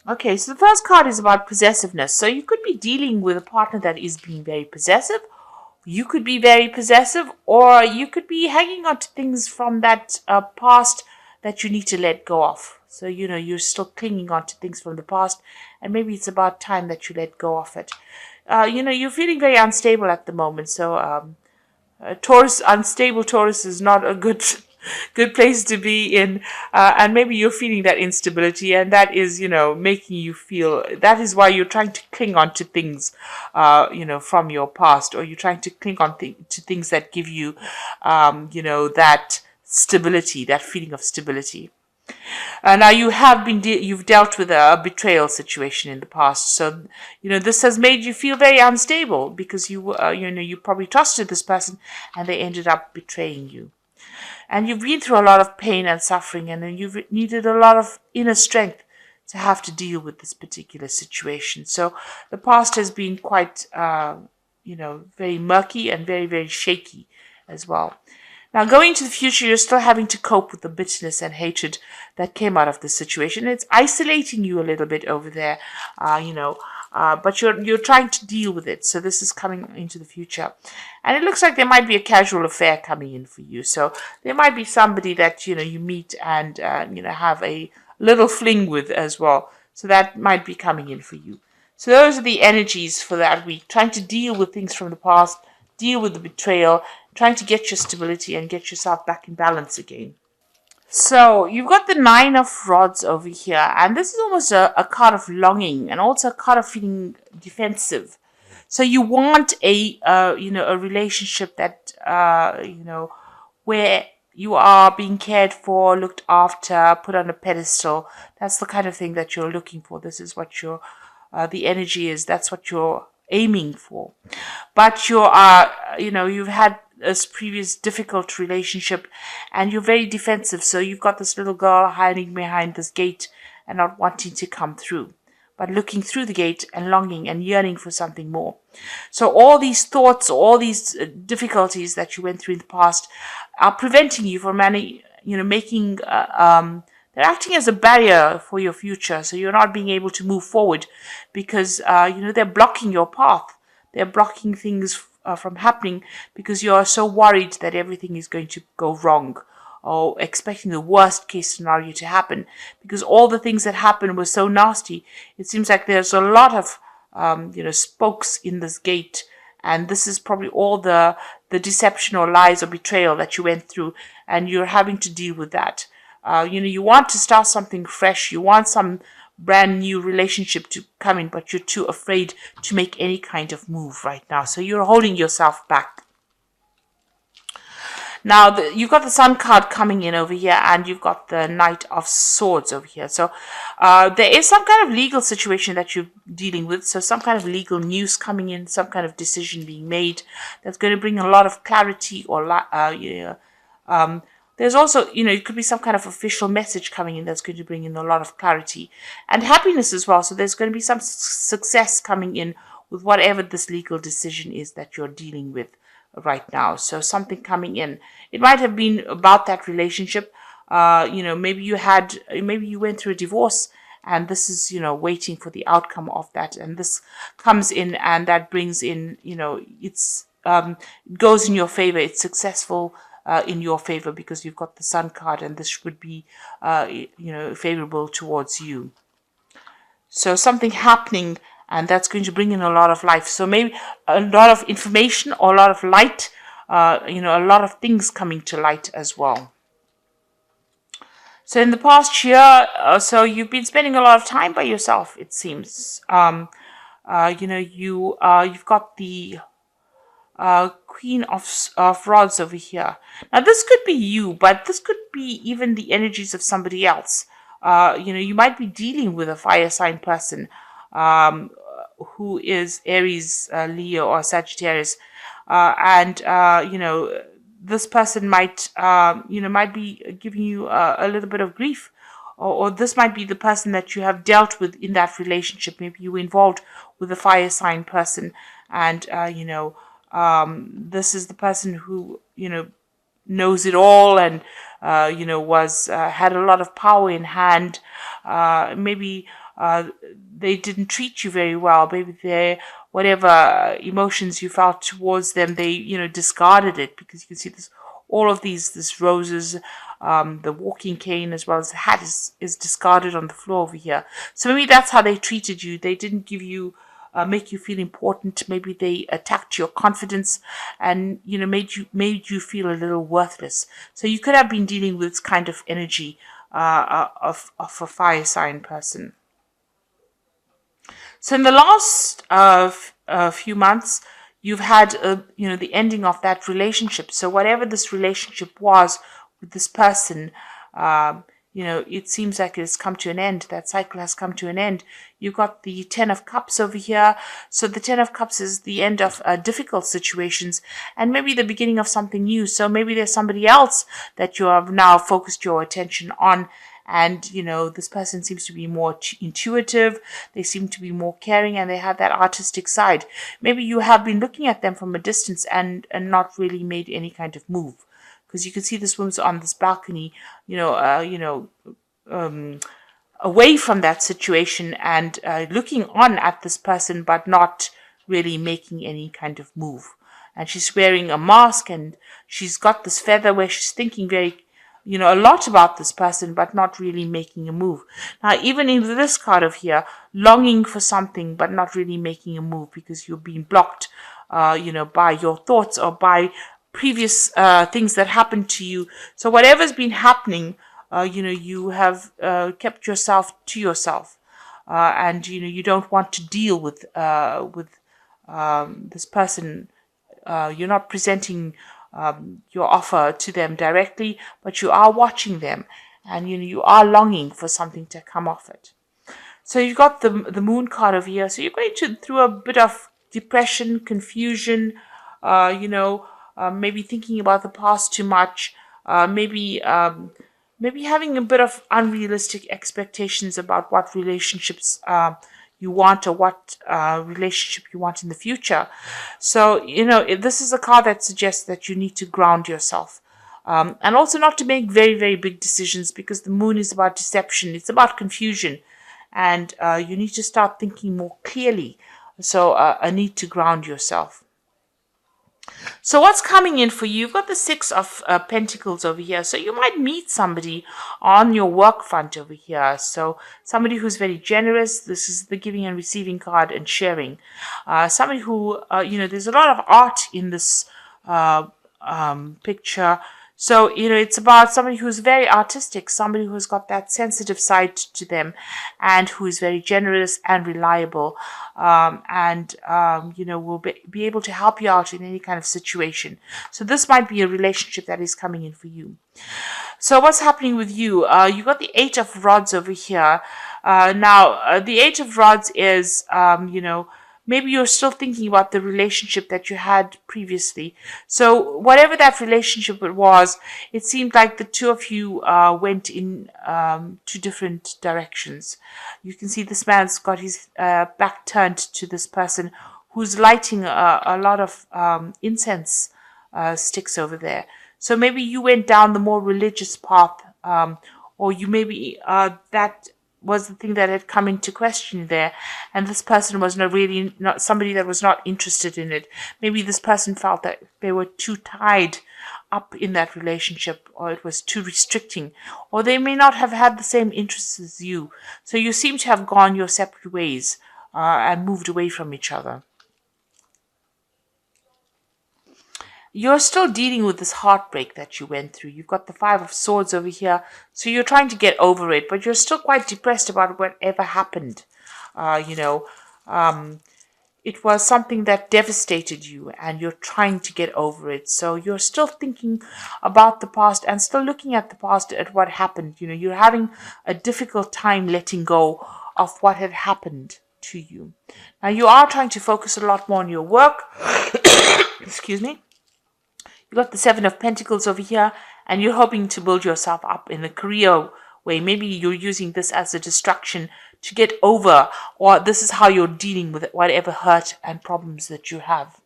Okay, so the first card is about possessiveness. So you could be dealing with a partner that is being very possessive. You could be very possessive, or you could be hanging on to things from that past that you need to let go of. So, you're still clinging on to things from the past, and maybe it's about time that you let go of it. You're feeling very unstable at the moment. So, unstable Taurus is not a good good place to be in, and maybe you're feeling that instability, and that is, making you feel. That is why you're trying to cling on to things, from your past, or you're trying to cling on to things that give you, that stability, that feeling of stability. Now you have you've dealt with a betrayal situation in the past, so this has made you feel very unstable because you probably trusted this person and they ended up betraying you. And you've been through a lot of pain and suffering, and then you've needed a lot of inner strength to have to deal with this particular situation. So the past has been quite, very murky and very, very shaky as well. Now, going into the future, you're still having to cope with the bitterness and hatred that came out of this situation. It's isolating you a little bit over there, but you're trying to deal with it. So this is coming into the future, and it looks like there might be a casual affair coming in for you. So there might be somebody that you meet and have a little fling with as well. So that might be coming in for you. So those are the energies for that week, trying to deal with things from the past, deal with the betrayal, trying to get your stability and get yourself back in balance again. So you've got the Nine of Rods over here, and this is almost a card of longing and also a card of feeling defensive. So you want a relationship that where you are being cared for, looked after, put on a pedestal. That's the kind of thing that you're looking for. This is what the energy is. That's what you're aiming for. But you've had this previous difficult relationship and you're very defensive. So you've got this little girl hiding behind this gate and not wanting to come through, but looking through the gate and longing and yearning for something more. So all these thoughts, all these difficulties that you went through in the past are preventing you from making, they're acting as a barrier for your future. So you're not being able to move forward because, they're blocking your path. They're blocking things from happening because you are so worried that everything is going to go wrong, or expecting the worst case scenario to happen because all the things that happened were so nasty. It seems like there's a lot of spokes in this gate, and this is probably all the deception or lies or betrayal that you went through, and you're having to deal with that. You want to start something fresh. You want some brand new relationship to come in, but you're too afraid to make any kind of move right now. So you're holding yourself back. Now, you've got the Sun card coming in over here, and you've got the Knight of Swords over here. So there is some kind of legal situation that you're dealing with. So some kind of legal news coming in, some kind of decision being made that's going to bring a lot of clarity or there's also, it could be some kind of official message coming in that's going to bring in a lot of clarity and happiness as well. So there's going to be some success coming in with whatever this legal decision is that you're dealing with right now. So something coming in. It might have been about that relationship. Maybe you went through a divorce and this is, waiting for the outcome of that. And this comes in and that brings in, it goes in your favor. It's successful in your favor because you've got the Sun card and this would be, favorable towards you. So something happening and that's going to bring in a lot of life. So maybe a lot of information or a lot of light, a lot of things coming to light as well. So in the past year, so you've been spending a lot of time by yourself, it seems. You've got the Queen of Rods over here. Now this could be you, but this could be even the energies of somebody else. You might be dealing with a fire sign person who is Aries, Leo, or Sagittarius, and this person might be giving you a little bit of grief. Or this might be the person that you have dealt with in that relationship. Maybe you were involved with a fire sign person, and this is the person who knows it all and was had a lot of power in hand. Maybe uh, they didn't treat you very well. Maybe they, whatever emotions you felt towards them, they, discarded it, because you can see this, all of this roses, the walking cane as well as the hat is discarded on the floor over here. So maybe that's how they treated you. They didn't give you, make you feel important. Maybe they attacked your confidence, and made you feel a little worthless. So you could have been dealing with this kind of energy of a fire sign person. So in the last few months, you've had the ending of that relationship. So whatever this relationship was with this person, um, it seems like it's come to an end. That cycle has come to an end. You've got the Ten of Cups over here. So the Ten of Cups is the end of difficult situations, and maybe the beginning of something new. So maybe there's somebody else that you have now focused your attention on, and this person seems to be more intuitive, they seem to be more caring, and they have that artistic side. Maybe you have been looking at them from a distance and not really made any kind of move, because you can see this woman's on this balcony, um, away from that situation, and looking on at this person, but not really making any kind of move. And she's wearing a mask, and she's got this feather where she's thinking very, a lot about this person, but not really making a move. Now, even in this card of here, longing for something, but not really making a move, because you're being blocked, by your thoughts, or by previous things that happened to you. So whatever's been happening, you have kept yourself to yourself, and you don't want to deal with this person. You're not presenting your offer to them directly, but you are watching them, and you are longing for something to come off it. So you've got the Moon card over here. So you're going through a bit of depression, confusion, maybe thinking about the past too much, maybe having a bit of unrealistic expectations about what relationships you want, or what relationship you want in the future. So, this is a card that suggests that you need to ground yourself. And also not to make very, very big decisions, because the moon is about deception. It's about confusion. And you need to start thinking more clearly. So a need to ground yourself. So what's coming in for you? You've got the Six of Pentacles over here. So you might meet somebody on your work front over here. So somebody who's very generous. This is the giving and receiving card, and sharing. Somebody who, there's a lot of art in this picture. So, it's about somebody who's very artistic, somebody who's got that sensitive side to them, and who is very generous and reliable, and will be able to help you out in any kind of situation. So this might be a relationship that is coming in for you. So what's happening with you? You got the Eight of Rods over here. Now, the Eight of Rods is, maybe you're still thinking about the relationship that you had previously. So whatever that relationship was, it seemed like the two of you went in two different directions. You can see this man's got his back turned to this person, who's lighting a lot of incense sticks over there. So maybe you went down the more religious path, or you maybe that was the thing that had come into question there, and this person was not somebody that was not interested in it. Maybe this person felt that they were too tied up in that relationship, or it was too restricting, or they may not have had the same interests as you. So you seem to have gone your separate ways and moved away from each other. You're still dealing with this heartbreak that you went through. You've got the Five of Swords over here. So you're trying to get over it, but you're still quite depressed about whatever happened. It was something that devastated you, and you're trying to get over it. So you're still thinking about the past and still looking at the past, at what happened. You're having a difficult time letting go of what had happened to you. Now, you are trying to focus a lot more on your work. Excuse me. You got the Seven of Pentacles over here, and you're hoping to build yourself up in a career way. Maybe you're using this as a distraction to get over, or this is how you're dealing with whatever hurt and problems that you have.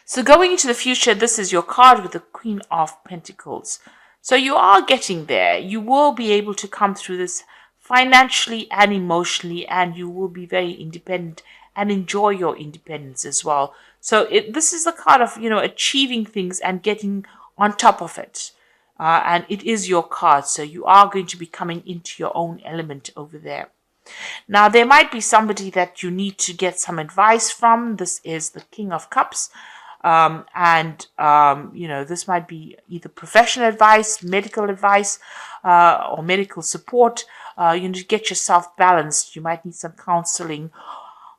So going into the future, this is your card with the Queen of Pentacles. So you are getting there. You will be able to come through this financially and emotionally, and you will be very independent and enjoy your independence as well. So this is the card of, achieving things and getting on top of it. And it is your card, so you are going to be coming into your own element over there. Now, there might be somebody that you need to get some advice from. This is the King of Cups. This might be either professional advice, medical advice, or medical support. You need to get yourself balanced. You might need some counseling.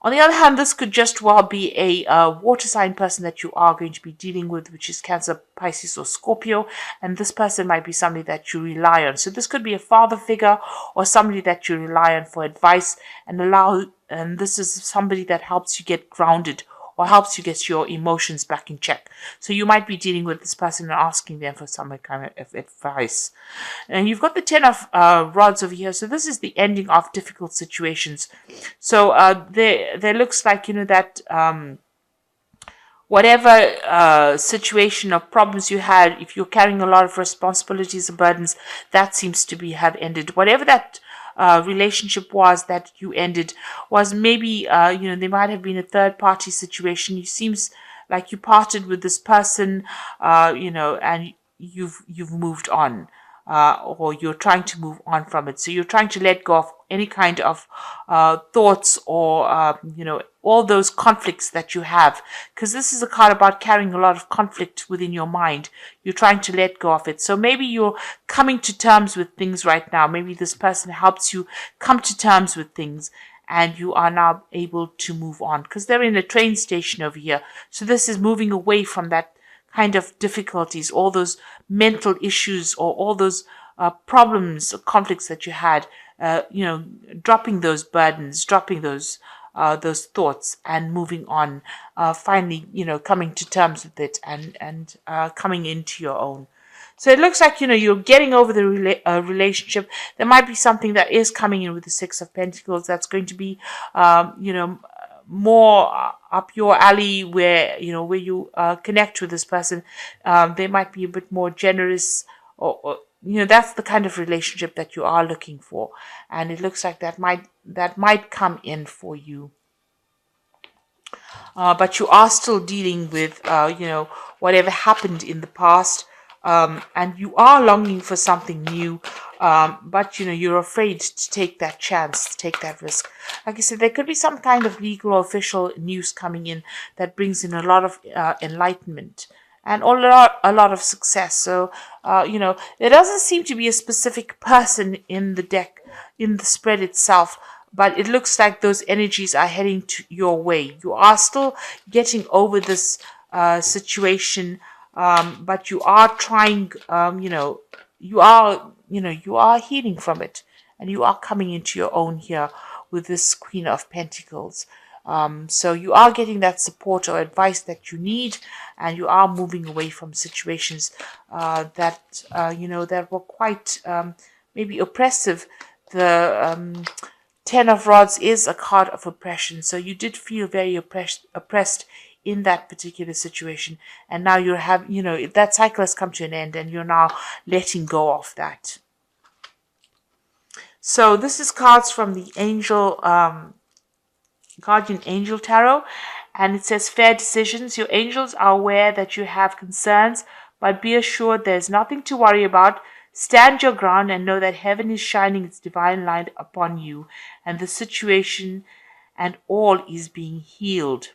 On the other hand, this could just well be a water sign person that you are going to be dealing with, which is Cancer, Pisces, or Scorpio. And this person might be somebody that you rely on. So this could be a father figure or somebody that you rely on for advice, and this is somebody that helps you get grounded or helps you get your emotions back in check. So you might be dealing with this person and asking them for some kind of advice. And you've got the Ten of Rods over here. So this is the ending of difficult situations. So there looks like, that whatever situation or problems you had, if you're carrying a lot of responsibilities and burdens, that seems to have ended. Whatever that relationship was that you ended was maybe, there might have been a third party situation. It seems like you parted with this person, and you've moved on. Or you're trying to move on from it. So you're trying to let go of any kind of thoughts or, all those conflicts that you have. Because this is a card about carrying a lot of conflict within your mind. You're trying to let go of it. So maybe you're coming to terms with things right now. Maybe this person helps you come to terms with things, and you are now able to move on. Because they're in a train station over here. So this is moving away from that kind of difficulties, all those mental issues or all those problems or conflicts that you had, dropping those burdens, dropping those thoughts and moving on, finally, coming to terms with it and coming into your own. So it looks like, you're getting over the relationship. There might be something that is coming in with the Six of Pentacles that's going to be, more up your alley, where you connect with this person. They might be a bit more generous, or that's the kind of relationship that you are looking for, and it looks like that might come in for you. But you are still dealing with whatever happened in the past, and you are longing for something new. But you're afraid to take that chance, to take that risk. Like I said, there could be some kind of legal or official news coming in that brings in a lot of enlightenment and a lot of success. So, there doesn't seem to be a specific person in the deck, in the spread itself, but it looks like those energies are heading to your way. You are still getting over this situation, but you are trying, you are healing from it, and you are coming into your own here with this Queen of Pentacles. So you are getting that support or advice that you need, and you are moving away from situations that were quite maybe oppressive. The Ten of Rods is a card of oppression, so you did feel very oppressed in that particular situation, and now you have, that cycle has come to an end, and you're now letting go of that. So this is cards from the Angel Guardian Angel Tarot, and it says fair decisions. Your angels are aware that you have concerns, but be assured there's nothing to worry about. Stand your ground and know that heaven is shining its divine light upon you, and the situation and all is being healed.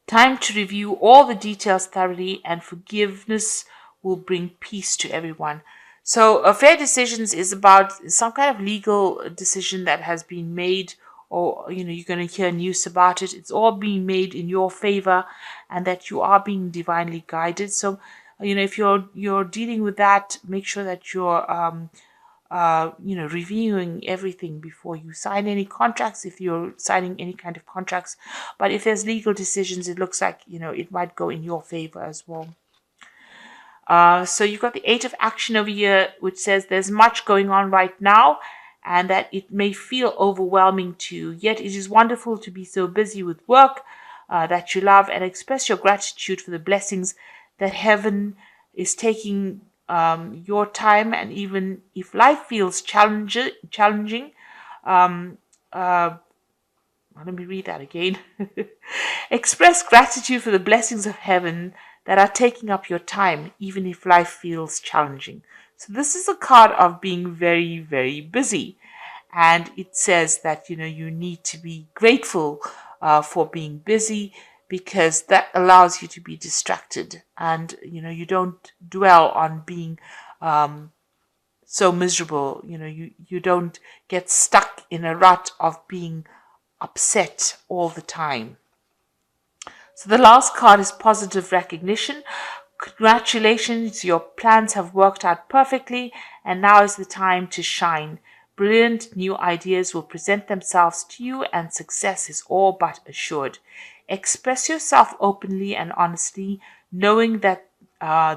Time to review all the details thoroughly, and forgiveness will bring peace to everyone. So fair decisions is about some kind of legal decision that has been made, or you're going to hear news about it. It's all being made in your favor, and that you are being divinely guided. So if you're dealing with that, make sure that you're reviewing everything before you sign any contracts, if you're signing any kind of contracts. But if there's legal decisions, it looks like, it might go in your favor as well. So you've got the Eight of Action over here, which says there's much going on right now, and that it may feel overwhelming to you. Yet it is wonderful to be so busy with work that you love, and express your gratitude for the blessings that heaven is taking your time, and even if life feels challenging, um, uh, let me read that again. Express gratitude for the blessings of heaven that are taking up your time, even if life feels challenging. So, this is a card of being very, very busy. And it says that, you need to be grateful for being busy, because that allows you to be distracted, and, you don't dwell on being so miserable. You don't get stuck in a rut of being upset all the time. So the last card is positive recognition. Congratulations, your plans have worked out perfectly, and now is the time to shine. Brilliant new ideas will present themselves to you, and success is all but assured. Express yourself openly and honestly, knowing that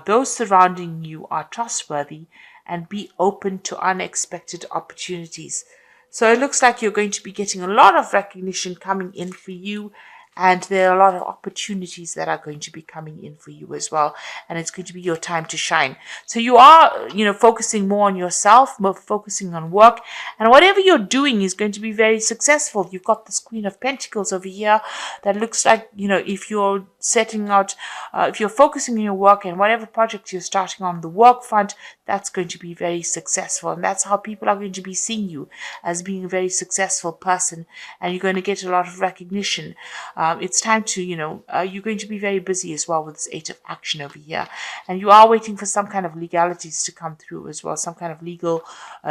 those surrounding you are trustworthy, and be open to unexpected opportunities. So it looks like you're going to be getting a lot of recognition coming in for you, and there are a lot of opportunities that are going to be coming in for you as well, and it's going to be your time to shine. So you are, focusing more on yourself, more focusing on work, and whatever you're doing is going to be very successful. You've got this Queen of Pentacles over here that looks like, if you're setting out, if you're focusing on your work and whatever project you're starting on the work front, that's going to be very successful, and that's how people are going to be seeing you, as being a very successful person, and you're going to get a lot of recognition. It's time to, you're going to be very busy as well with this Eight of Action over here, and you are waiting for some kind of legalities to come through as well, some kind of legal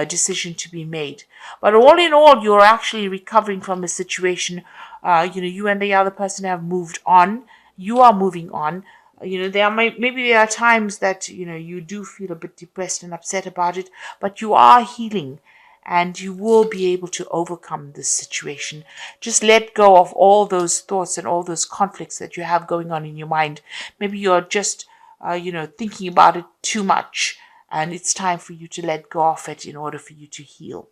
decision to be made. But all in all, you're actually recovering from a situation. You and the other person have moved on. You are moving on. Maybe there are times that you do feel a bit depressed and upset about it, but you are healing, and you will be able to overcome this situation. Just let go of all those thoughts and all those conflicts that you have going on in your mind. Maybe you're just thinking about it too much, and it's time for you to let go of it in order for you to heal.